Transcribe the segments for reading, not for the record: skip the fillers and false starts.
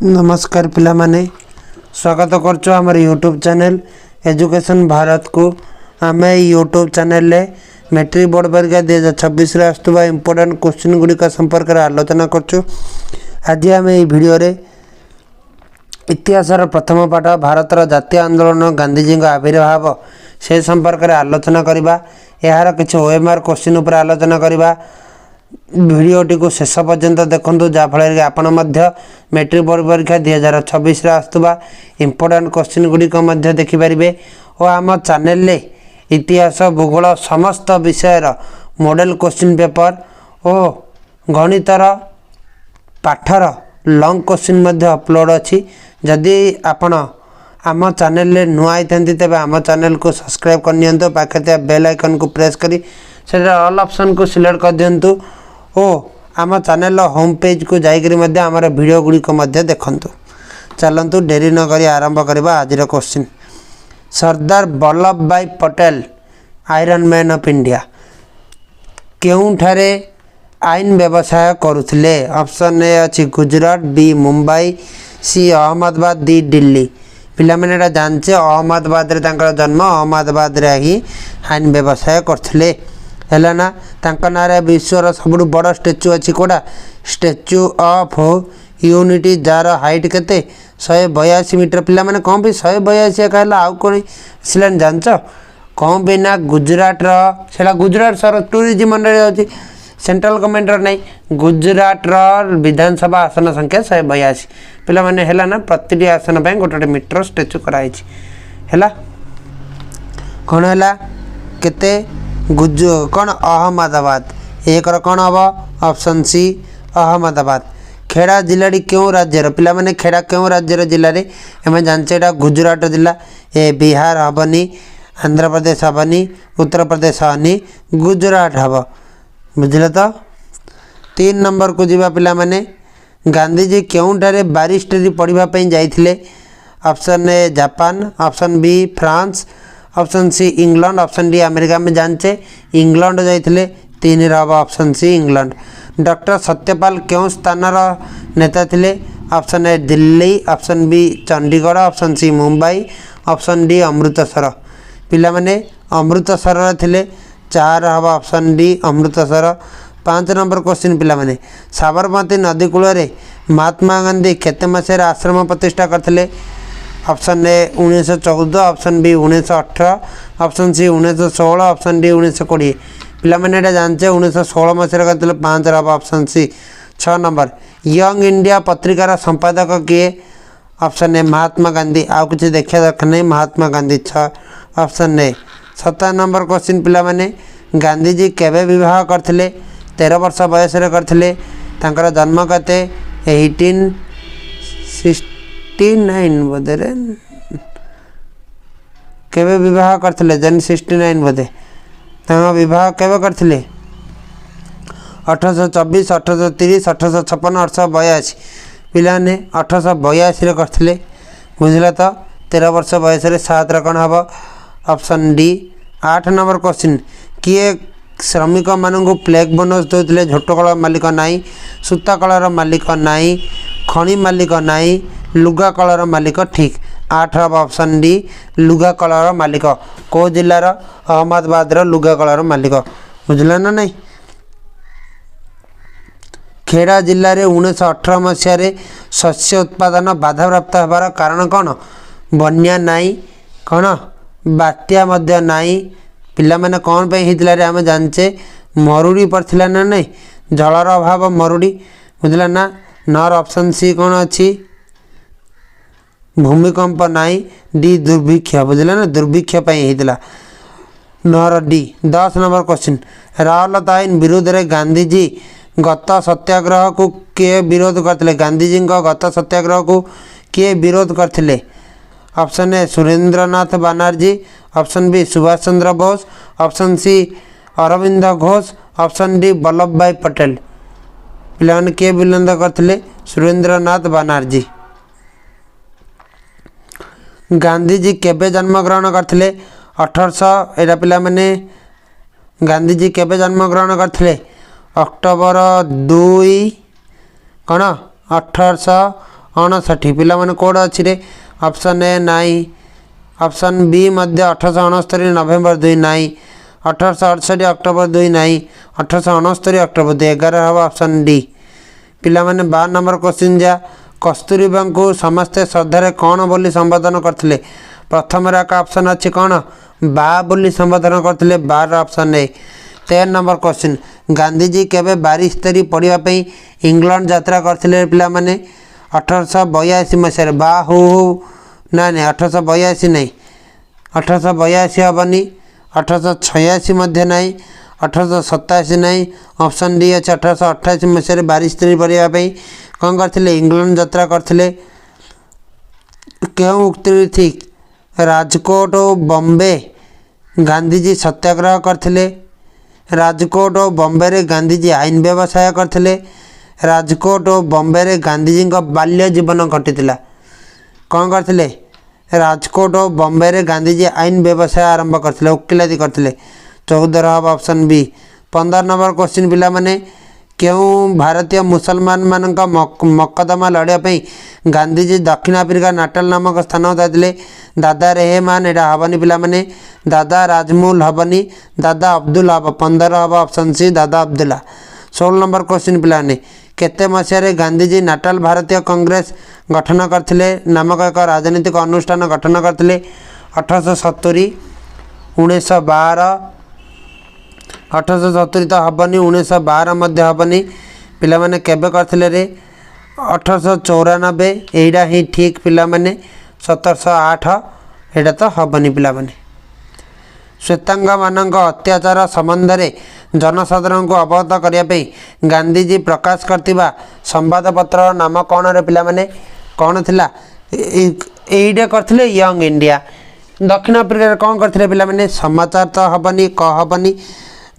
नमस्कार पिला माने स्वागत करछो हमर यूट्यूब चैनल एजुकेशन भारत को। आम यूट्यूब चैनल ले मैट्रिक बोर्ड परीक्षा 2026 आसुवा इंपोर्टेंट क्वेश्चन गुड़ी का संपर्क में आलोचना करछो। आज आम ये वीडियो रे इतिहास प्रथम पाठ भारतर जातीय आंदोलन गांधीजी आविर्भाव से संपर्क में आलोचना करवा। यार किसी ओएमआर क्वेश्चन उपर आलोचना करवा। भिडियोटी को शेष पर्यंत देखूँ जहाँफल आपण मैट्रिक बोर्ड परीक्षा 2026 आसुवा इंपोर्टेंट क्वेश्चन गुड़िक देखिपारे और आम चैनल इतिहास भूगोल समस्त विषयर मॉडल क्वेश्चन पेपर और गणितर पाठर लॉन्ग क्वेश्चन अपलोड अच्छी। जदि आपण आम चैनल नुआ होती तेज आम चैनल को सब्सक्राइब करनी पाखे बेल आइकन को प्रेस करी ऑल ऑप्शन को सिलेक्ट कर दिंतु और आम चैनल होम पेज को जाकर आम वीडियो गुड़िक देखु। चलतु डेरी न करी आरंभ करवा आज क्वेश्चन। सरदार वल्लभ भाई Patel iron man of India केउठारे आईन व्यवसाय करुले? ऑप्शन ए अच्छी Gujarat, B Mumbai, C Ahmedabad, D Delhi. पिला मैंने जानचे अहमदाबाद रे तांकर जन्म अहमदाबाद रे ही आईन व्यवसाय करथिले हैला ना। तांका नारे विश्वर सबुठ बड़ स्टैच्यू अच्छी कोड़ा स्टैच्यू ऑफ यूनिटी जार हाइट केते 182 मीटर। पिला मैंने कौन भी 182 कहला आउ कोनी सिलन जानच कौन भी ना गुजरात रो सेला गुजरात सर टूरिज्म मंडल अछि सेंट्रल गवर्नमेंट रो नहीं गुजरात रो विधानसभा आसन संख्या 182। पिला मैंने हैला ना प्रति आसन पे गोटे मीटर स्टैच्यू कराई हैला कौन हैला केते कौन अहमदाबाद एक कौन हम ऑप्शन सी अहमदाबाद। खेड़ा जिलाटी क्यों राज्यर? पिला मैंने खेड़ा क्यों राज्यर जिले में एम जानचे गुजरात जिला ए बिहार हेनी आंध्र प्रदेश हेनी उत्तर प्रदेश हेनी गुजरात हम बुझल। तो 3 नंबर को जीवा पिला माने गांधीजी क्योंठारे बारिस्टरी पढ़ापी जाइए? Option A Japan, option B France, option C England, option D America. में जानचे इंग्लैंड जाइए 3 option C England. Doctor Satyapal क्यों स्थानर नेता थे? Option A Delhi, option B Chandigarh, option C Mumbai, option D Amritsar. पिला माने अमृतसर थे 4 हम option D Amritsar. 5 number question पिला माने साबरमती नदी कूल महात्मा गांधी केते मसीह आश्रम प्रतिष्ठा करथिले? Option A 1914, option B 1918, option C 1916, option D 1920। पिला मैंने जानचे 1916 मसीह करते 5 option C. 6 number Young India पत्रिकार संपादक किए? ऑप्शन ए महात्मा गांधी आउ किसी देखा दरकार नहीं Mahatma Gandhi 6 option A. 7 number question पिला माने गांधीजी केवे विवाह करथिले? 13 वर्ष बयस करथिले। तांकर जन्म कते 1869 बोधे केवे विवाह करथिले? जन 69 बोधे विवाह केवे करथिले? 1824, 1830, 1856, 1882। पिला ने 1882 करथिले बुझला। तो 13 वर्ष बयस 7 कौन हम ऑप्शन डी। 8 नंबर क्वेश्चन किए श्रमिक मानू प्लेग बोनस देते? झोट कल मालिक नाई, सूता कलर मालिक नाई, खणी मालिक नाई, लुगा कलर मालिक। ठीक 8 ऑप्शन डी लुगा कलर मालिक। को जिलार? अहमदाबाद लुगा कलर मालिक बुझला ना नहीं। खेड़ा जिले में 1918 मसीह शस्य उत्पादन बाधाप्राप्त होबार कारण कौन? बन्या नाई कौन बात्या मध्य नाई। पिला मैंने कौन पे होता आम जानचे मरुड़ी पर थिला ना नहीं जलर अभाव मरुड़ी बुझला ना। 9 ऑप्शन सी कौन अच्छी भूमिकंप नाई, डी दुर्भिक्ष बुझला ना दुर्भिक्ष होता 9 डी। 10 नंबर क्वेश्चन रावलता आईन विरोध में गांधीजी गत सत्याग्रह को किए विरोध करते? गांधीजी गत सत्याग्रह को किए विरोध करते? Option A Surendranath Banerjee, option B Subhash Chandra Bose, option C Aurobindo Ghosh, option D Vallabh भाई पटेल। पिला किए विरोध करते? सुरेंद्रनाथ बनर्जी। गांधीजी केबे जन्म ग्रहण करते? 1800 एटा पिला माने गांधीजी केबे जन्म ग्रहण करते? अक्टोबर 2 कौन 1800 59 पिला माने कोड अछि रे ऑप्शन ए नाही ऑप्शन बी मध्य 1869 नवेम्बर 2 नाही 1868 अक्टोबर 2 नाही 1869 अक्टोबर 2 11 हवा ऑप्शन डी पिला माने 12 नंबर क्वेश्चन जा कस्तूरीबा को समस्ते श्रद्धारे कौन बोली संबोधन करथिले प्रथम रा का ऑप्शन अछि कौन बा बोली संबोधन करथिले 12 option A 13 number question Gandhiji केबे बारिस्तरी पढ़िया पई इंग्लैंड यात्रा करथिले पिला माने 1882 मसीह बा हो ना नहीं 1882 नहीं 1882 हेनी 1886 मध्य नहीं 1887 नहीं ऑप्शन डी अच्छे 1828 मसीह बारिस्तरी पढ़ाई कौन करथिले इंग्लैंड यात्रा करथिले क्यों उक्ति ठीक राजकोट और बॉम्बे गांधीजी सत्याग्रह करथिले राजकोट और बॉम्बे रे गांधीजी आईन व्यवसाय करथिले राजकोट और बॉम्बे रे गांधीजी बाल्य जीवन घटीला कौन करथिले राजकोट और बॉम्बे रे गांधीजी आईन व्यवसाय आरंभ करथिले वकिलाती करथिले 14 हब ऑप्शन बी 15 नंबर क्वेश्चन पिला माने क्यों भारतीय मुसलमान मानक मकदमा लड़िया पई गांधीजी दक्षिण आफ्रिका नाटाल नामक स्थान जाते दादा रेहमान एटा हबनी पिला माने दादा राजमौल हबनी दादा अब्दुल हब 15 हब option C Dada Abdullah 16 number question पिला ने केते मसीह गांधीजी नाटाल भारतीय कांग्रेस गठन करथिले नामक एक राजनीतिक अनुष्ठान गठन करथिले 1870 1912 1870 तो हबनी 1912 मध्य हबनी पिला माने केबे करथिले रे 1894 एडा ही ठीक पिला माने 1708 एडा तो हबनी पिला माने श्वेतांग मानक अत्याचार संबंध में जनसाधारण को अवगत करने गांधीजी प्रकाश करथिबा संवादपत्र नाम कौन रे पिला माने कौन थिला एइडे करथिले यंग इंडिया दक्षिण अफ्रिका कौन करथिले पिला माने समाचार तो हबनी क हबनी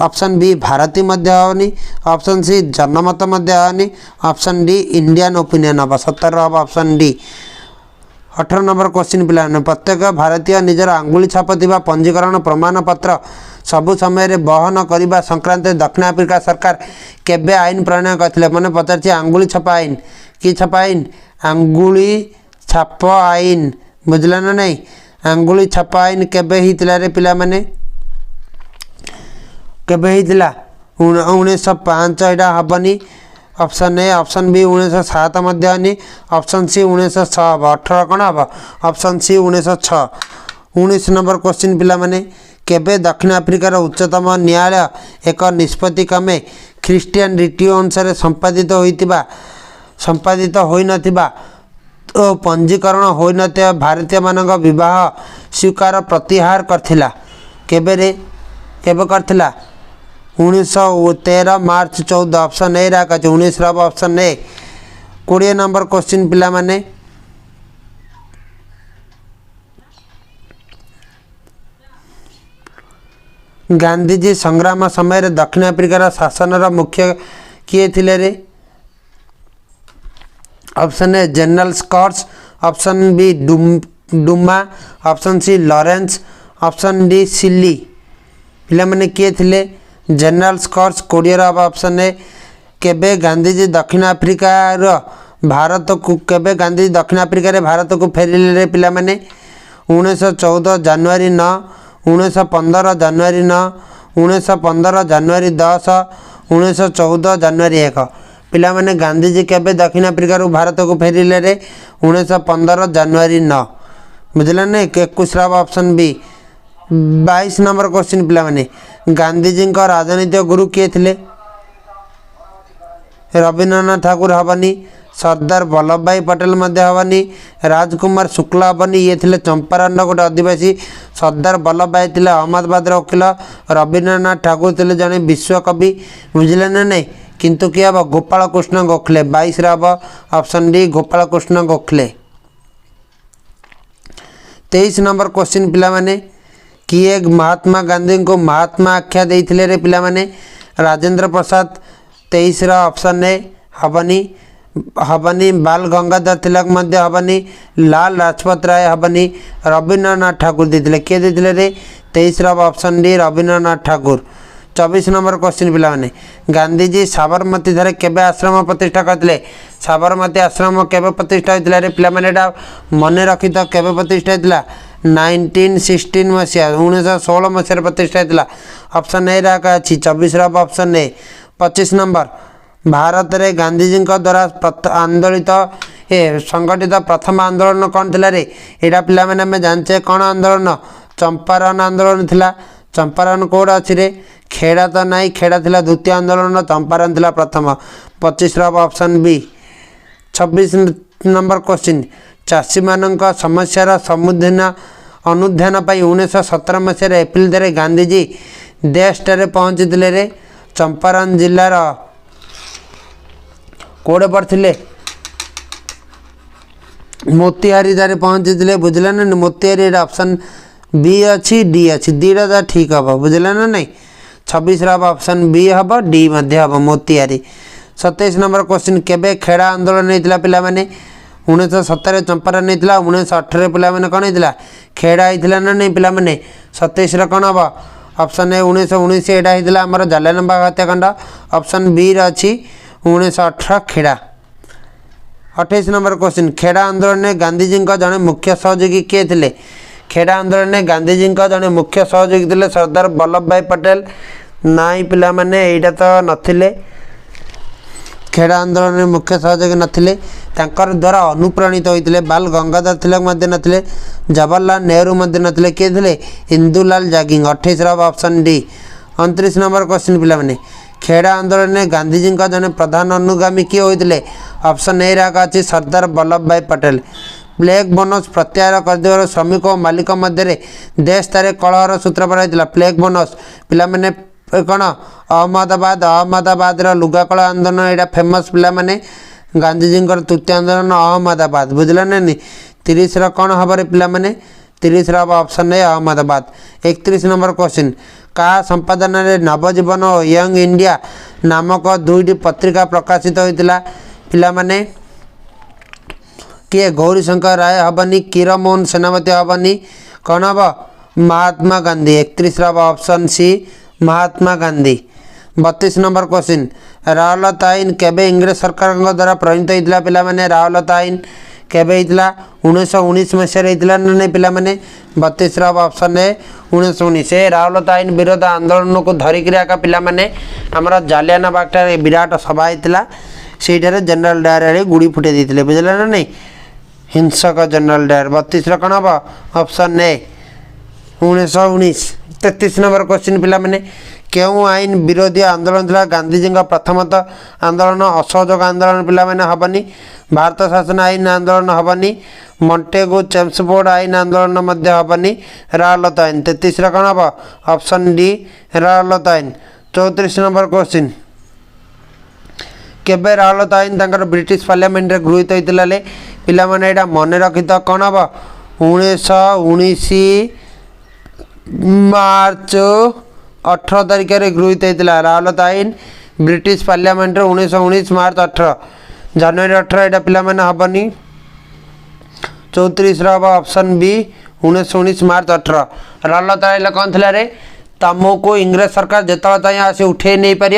ऑप्शन बी भारती मध्य हबनी ऑप्शन सी जनमत मध्य हबनी ऑप्शन डी इंडियन ओपिनियन हम 17 हम ऑप्शन डी 18 नंबर क्वेश्चन पिला प्रत्येक भारतीय निजर आंगुली छाप थिबा पंजीकरण प्रमाण पत्र सबु समय रे बहन करने संक्रांत दक्षिण अफ्रिका सरकार केबे आईन प्रणयन करथिले माने पचारछि आंगुली छाप आईन कि छाप आईन आंगुली छाप आईन बुझला ना नहीं आंगुली छाप आईन केबे हितला रे पिला माने केबे हितला 1905 एटा हबनी ऑप्शन ए ऑप्शन बी 1907 मध्य हनी ऑप्शन सी 1906 हम 18 कौन हम ऑप्शन सी 1906 19 नंबर क्वेश्चन पिला माने केबे दक्षिण अफ्रिकार उच्चतम न्यायालय एक निष्पत्ति क्रमे ख्रीस्टियन रीति अनुसार संपादित होई नथिबा तो पंजीकरण होई नथिबा भारतीय मानक विवाह स्वीकार प्रतिहार करथिला केबे रे केबे करथिला 1913 मार्च 14 ऑप्शन ए रखा 19 ऑप्शन ए 20 नंबर क्वेश्चन पिला माने गांधीजी संग्राम समय दक्षिण अफ्रिकार शासन मुख्य किए थिले रे option A general Scotts option B डुमा option C Lawrence option D सिली पिला माने किए थिले जनरल स्कॉट्स 20 ऑप्शन ए केबे गांधीजी दक्षिण अफ्रिका भारत को केबे गांधीजी दक्षिण अफ्रिका रे भारत को फेरिले रे पिला माने 1914 जनवरी 9 1915 जनवरी 9 1915 जनवरी 10 1914 जनवरी 1 पिला माने गांधीजी केबे दक्षिण अफ्रिका रो भारत को फेरिले रे 1915 जनवरी 9 बुझला ने 21 ऑप्शन बी 22 नंबर क्वेश्चन पिला माने गांधीजी का राजनीतिक गुरु किए थे रवीन्द्रनाथ ठाकुर हबनी सरदार वल्लभ भाई पटेल मध्य हबनी राजकुमार शुक्ला हबनी ये थे चंपारण गोटे आदिवासी सरदार वल्लभ भाई थे अहमदाबाद वकिल रवीन्द्रनाथ ठाकुर थे जड़े विश्वकवि बुझे ना नहीं किंतु किए हम गोपाल कृष्ण गोखले 22 हम option D Gopal Krishna Gokhale 23 number question पिला माने किए महात्मा गांधी को महात्मा आख्या देइथिले रे पिला माने राजेंद्र प्रसाद 23 ऑप्शन ए हबनी हबनी बाल गंगाधर तिलक मध्य हबनी लाल लाजपत राय हबनी रवीन्द्रनाथ ठाकुर देइथिले के देइथिले रे 23 option D Rabindranath Thakur 24 number question पिलाने गांधीजी साबरमती ठारे केबे आश्रम प्रतिष्ठा करथिले साबरमती आश्रम केबे प्रतिष्ठा होइतिला रे पिलाने एटा मने रखि त केबे प्रतिष्ठा होइतिला 1916 मसिया 1916 मसिया प्रतिष्ठा होइतिला ऑप्शन ए राका अछि 24 रा ऑप्शन ए 25 नंबर भारत रे गांधीजी द्वारा आंदोलित संगठित प्रथम आंदोलन कौन थिला रे एटा पिला माने हम जानचे कौन आंदोलन चंपारण आंदोलन थिला चंपारण कोड अछि रे खेड़ा तो नहीं खेड़ा थिला द्वितीय आंदोलन चंपारण थिला प्रथम 25 रा ऑप्शन बी 26 नंबर क्वेश्चन चाषी मानक समस्यार समुधान अनुध्यान पाई 1917 मसीह एप्रिल 3 गांधीजी देशटारे पहुँची रे चंपारण जिलार कोड़े पड़े मोतिहारी जारे पहुँची बुझला ना मोतिहारी ऑप्शन बी अच्छी डी अच्छी दीटा ठीक हम बुझला ना नहीं 26 ऑप्शन बी हम डी हम मोतिहारी 27 नंबर क्वेश्चन केबे खेड़ा आंदोलन होता पिला माने 1917 चंपारण होता 1918 पिला माने कौन होता खेड़ा होता ना नहीं पिला माने 27 कौन हम ऑप्शन ए 1919 एटा होता आमर जालियानवाला हत्याकांड ऑप्शन बी अच्छी 1918 खेड़ा 28 नंबर क्वेश्चन खेड़ा आंदोलन में गांधीजी जड़े मुख्य सहयोगी किए थे खेड़ा आंदोलन में गांधीजी जड़े मुख्य सहयोगी थे सरदार वल्लभ भाई पटेल नाई पिला माने एटा तो नथिले खेड़ा आंदोलन में मुख्य सहयोगी नथिले तांकर द्वारा अनुप्राणित होते बाल गंगाधर तिलक मध्य नथिले जवाहरलाल नेहरू मध्य नथिले किए थे Indulal jogging 28 option D 29 number question पिला माने खेड़ा आंदोलन में गांधीजी जड़े प्रधान अनुगामी किए होते ऑप्शन ए राका अच्छी सरदार वल्लभ भाई पटेल प्लेग बोनस प्रत्याहार कर श्रमिक और मालिक मध्य देश तारे कलहर सूत्रपात होता प्लेग बोनस पिला माने कौन अहमदाबाद लुगा कल आंदोलन यहाँ फेमस पिला माने गांधीजी तृतीय आंदोलन अहमदाबाद बुझला ना 30 कौन हम पिला माने 30 ऑप्शन है अहमदाबाद 31 नंबर क्वेश्चन का संपादन नवजीवन और यंग इंडिया नामक दुईटी पत्रिका प्रकाशित होता पिला माने किए गौरीशंकर राय हबनी किरमोहन सेनापति हबनी कौन हम Mahatma Gandhi 31 option C Mahatma Gandhi 32 number question रावलता आईन केबे इंग्रेज सरकार द्वारा प्रणीत होता पिला माने रावलता आईन केबे होता 1919 मसीह होता ना नहीं पिला माने 32 ऑप्शन है 1919 रावलता आईन विरोध आंदोलन को धरिक पिला माने आमर जालियानवाला विराट सभा होता से जनरल डायर गुड़ी फुटे देते बुझला ना नहीं हिंसक जनरल डायर 32 कौन हम ऑप्शन ए 1919 33 नंबर क्वेश्चन पिला माने क्यों आईन विरोधी आंदोलन था गांधीजी प्रथमतः आंदोलन असहयोग आंदोलन पिला माने हबनी भारत शासन आईन आंदोलन हबनी मॉन्टेगू चेम्सफोर्ड आईन आंदोलन मध्य हबनी रावलता आईन 33 कौन हम ऑप्शन डी रावलता आईन 34 नंबर क्वेश्चन केबे रावलता आईन ब्रिटिश पार्लियामेंट गृहीत होता पिला माने एटा मन रखी तो कौन हम 1919 मार्च 18 तारिख में गृहीत होता रावलता आईन ब्रिटिश पार्लियामेंट 1919 मार्च 18 जनवरी 18 यहाँ पिला माने हबनी 34 ऑप्शन बी 1919 मार्च 18 रावलता आईन कौन थी रे तुमको इंग्रेज सरकार जिते आसी उठे नहीं पार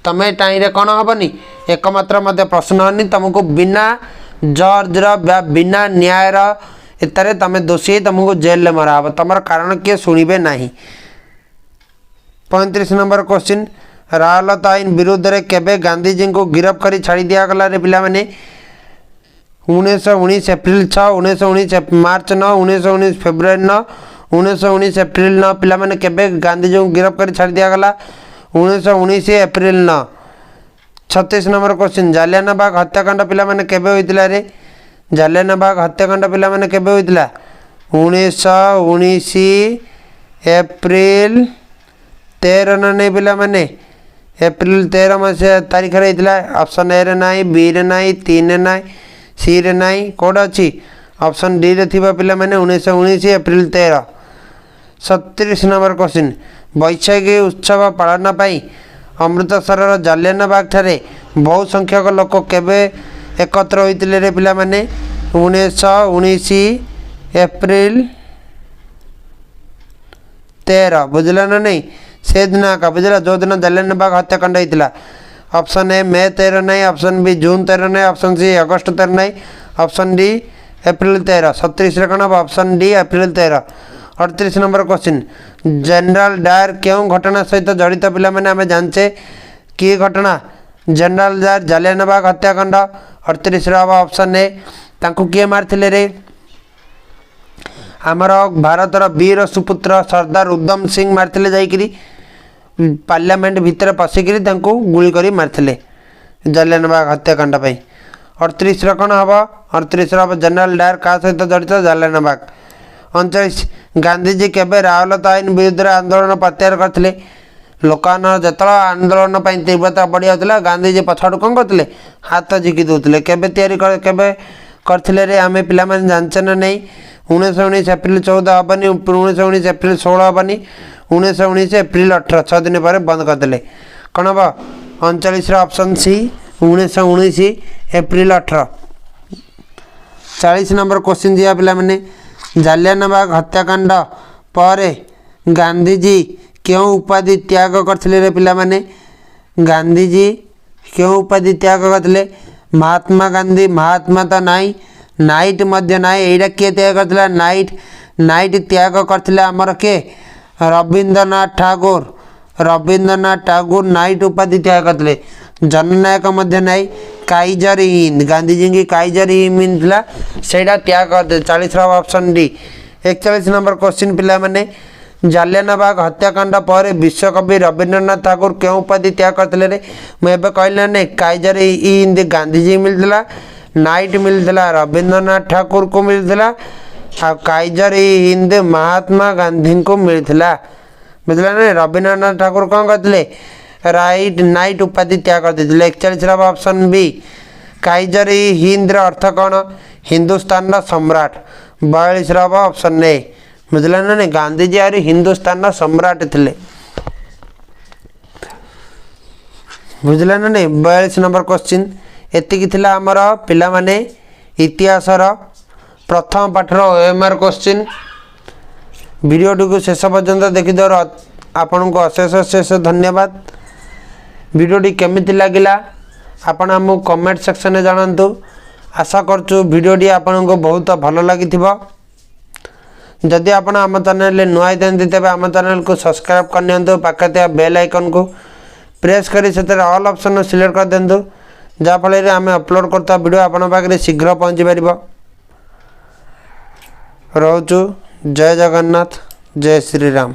तमें टाइम कौन हेनी एकमात्र मध्य प्रश्न हनी तुमको बिना जज बिना न्यायर इतने तुम दोषी तुमको जेल में मरा तुम कारण किए शुणे ना 35 नंबर क्वेश्चन रावलता आईन विरुद्ध रे केबे गांधीजी को गिरफ्त कर छाड़ी दिगला रे पिला माने 1919 एप्रिल 6 1919 मार्च 9 1919 फेब्रुआरी 9 1919 एप्रिल 9 पिला माने केबे गांधीजी को गिरफ्त कर छाड़ी दिगला 1919 एप्रिल 9 36 नंबर क्वेश्चन जालियानवाला हत्याकांड पिला माने केबे होइतिला रे जालियानवाला हत्याकांड पिला माने केबे होइतिला 1919 एप्रिल 13 ना नहीं पिला माने एप्रिल 13 मसीहा तारीख होता ऑप्शन ए रे नाई बी रे नाई 3 रे नाई सी रे नाई कौट अच्छी ऑप्शन डी रे थिबा पिला माने 1919 एप्रिल 13 37 नंबर क्वेश्चन वैशाखी उत्सव पालन पाई अमृतसर जालियानवाला ठारे बहु संख्यक लोक केबे एकत्र होइतिले रे पिला माने 1919 एप्रिल 13 बुझला ना नहीं से दिन आका बुझला जो दिन जालियानवाला बाग हत्याकांड होता। ऑप्शन ए मे 13 नहीं, ऑप्शन बी जून 13 नहीं, ऑप्शन सी अगस्त 13 नहीं, ऑप्शन डी एप्रिल 13। 37 कौन हम option D April 13। 38 number question General Dyer क्यों घटना सहित जड़ित पिला माने आमे जानचे कि घटना जनरल डायर जालियानवाला बाग हत्याकांड। 38 ऑप्शन ए तांको किए मारथिले रे आमर भारतर वीर सुपुत्र सरदार उधम सिंह मारथिले जाइकरी पार्लियामेंट भितर पशिकी गुली कर मारथिले जालियानवाला बाग हत्याकांड पे। 38 कौन हम 38 हम जनरल डायर क्या सहित जड़ित जालियानवाला बाग। 39 गांधीजी केबे रावलता आईन विरुद्ध आंदोलन प्रत्याहार करथिले लोकान जत आंदोलन तीव्रता बढ़ी जाता गांधीजी पछाड़ कौन करते हाथ झिकी दौले केबे करथिले रे आमे पिला माने जानचे ना नहीं। 1919 एप्रिल 14 हेनी 1919 एप्रिल 16 हेनी 1919 एप्रिल 18 6 दिन पर बंद करदे कौन हम 39 option C 1919 April 18। 40 number question दिया पिला माने जालियानवाला बाग हत्याकांड पर गांधीजी क्यों उपाधि त्याग करथिले रे पिला माने गांधीजी क्यों उपाधि त्याग करथिले महात्मा गांधी महात्मा तो नाई नाइट मध्य नाई एटा किए त्याग करथिला नाइट नाइट त्याग करथिला हमर के रविंद्रनाथ ठाकुर नाइट उपाधि त्याग करथिले। जननायक मध्य नाई काइजर हिंद गांधीजी की काइजर हिंद थिला सेटा त्याग करदे 40 ऑप्शन डी। 41 नंबर क्वेश्चन पिला माने जालियानवाला बाग हत्याकांड पर विश्वकवि रविंद्रनाथ ठाकुर क्यों उपाधि त्याग करते रे मुझे कहला नहीं काइजर हिंद गांधीजी मिलता नाइट मिलता रविंद्रनाथ ठाकुर को मिलता आ काइजर हिंद महात्मा गांधी को मिलता बुझला ना। रविंद्रनाथ ठाकुर कौन करते राइट नाइट उपाधि त्याग करते। 41 ऑप्शन बी काइजर हिंद अर्थ कौन हिंदुस्तान सम्राट। 42 ऑप्शन ए बुझला ना नहीं गांधीजी आ हिंदुस्तान सम्राट थे बुझला ना नहीं। 42 नंबर क्वेश्चन एतिकी थिला हमर पिला माने इतिहासर प्रथम पाठर ओएमआर क्वेश्चन। वीडियोटी को शेष पर्यंत देखिदेव आपन को अशेष अशेष धन्यवाद। वीडियोटी केमिति लागिला आपण हमको कमेंट सेक्शन में जानतु। आशा करछु वीडियोटी आपन को बहुत भल लागिथिबो। जदि आपण आम चैनल नुआ तेज आम चैनल को सब्सक्राइब करनी पाखे बेल आइकन को प्रेस करी से ऑल ऑप्शन सिलेक्ट कर दिंतु जहाँफल आम अपलोड करता वीडियो आपण पाखे शीघ्र पहुँची पार। रोचु जय जगन्नाथ जय श्री राम।